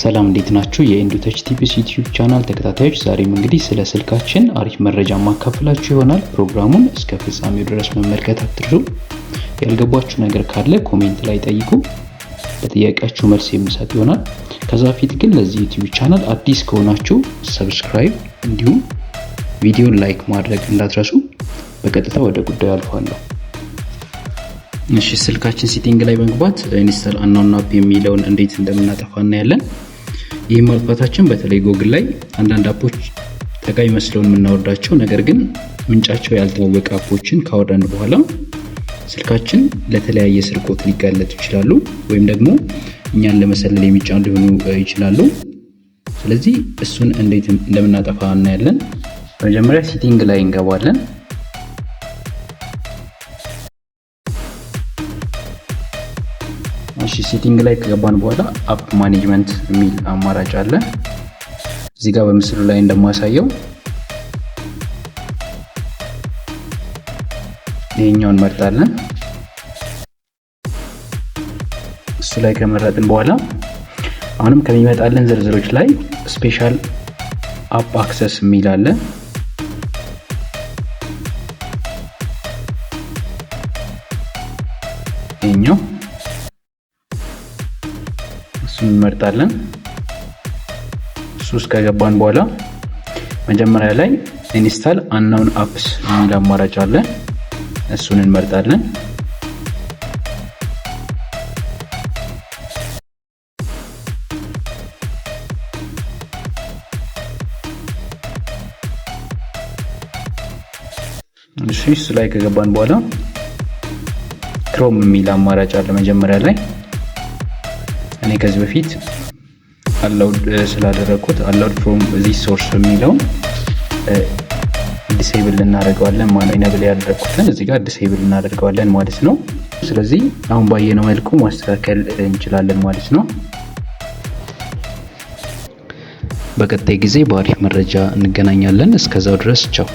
ሰላም እንዴት ናችሁ? የኢንዱተች ቲፕስ ዩቲዩብ ቻናል ተከታታዮች፣ ዛሬም እንግዲህ ስለ ስልካችን አሪፍ መረጃ ማካፈላችሁ ይሆናል። ፕሮግራሙን እስከ ፍጻሜው ድረስ መመልከት አትርሱ። ያልገባችሁ ነገር ካለ ኮሜንት ላይ ጠይቁ፣ ለጥያቄያችሁ መልስ የምሰጥ ይሆናል። ከዛ በፊት ግን ለዚህ ዩቲዩብ ቻናል አዲስ ከሆናችሁ ሰብስክራይብ እንዲሁም ቪዲዮን ላይክ ማድረግ እንዳትረሱ። በቀጥታ ወደ ጉዳዩ አልፋለሁ። እሺ፣ ስልካችን ሴቲንግ ላይ በመግባት ኢንስታል አንናውን አፕ የሚለውን እንዴት እንደምናጠፋ እናያለን። ይህ ማጥፋታችን በተለይ ጎግል ላይ አንዳንድ አፖች ጠቃሚ መስለውን የምናወርዳቸው ነገር ግን ምንጫቸው ያልታወቀ አፖችን ካወረድን በኋላ ስልካችን ለተለያየ ስርቆት ሊጋለጡ ይችላሉ፣ ወይም ደግሞ እኛን ለመሰለል የሚጫኑ ሊሆኑ ይችላሉ። ስለዚህ እሱን እንዴት እንደምናጠፋ እናያለን። በመጀመሪያ ሴቲንግ ላይ እንገባለን። እሺ፣ ሴቲንግ ላይ ከገባን በኋላ አፕ ማኔጅመንት የሚል አማራጭ አለ። እዚህ ጋር በምስሉ ላይ እንደማሳየው ይሄኛውን እንመርጣለን። እሱ ላይ ከመረጥን በኋላ አሁንም ከሚመጣልን ዝርዝሮች ላይ ስፔሻል አፕ አክሰስ የሚል አለ። ይሄኛው እሱን እንመርጣለን። እሱ ውስጥ ከገባን በኋላ መጀመሪያ ላይ ኢንስታል አንናውን አፕስ የሚል አማራጭ አለ። እሱን እንመርጣለን። እሺ፣ እሱ ላይ ከገባን በኋላ ክሮም የሚል አማራጭ አለ። መጀመሪያ ላይ እኔ ከዚህ በፊት አላውድ ስላደረኩት አላውድ ፍሮም ዚስ ሶርስ የሚለው ዲሴብል እናደርገዋለን ማለት ኢኔብል ያደረኩትን እዚህ ጋር ዲሴብል እናደርገዋለን ማለት ነው። ስለዚህ አሁን ባየነው መልኩ ማስተካከል እንችላለን ማለት ነው። በቀጣይ ጊዜ በአሪፍ መረጃ እንገናኛለን። እስከዛው ድረስ ቻው።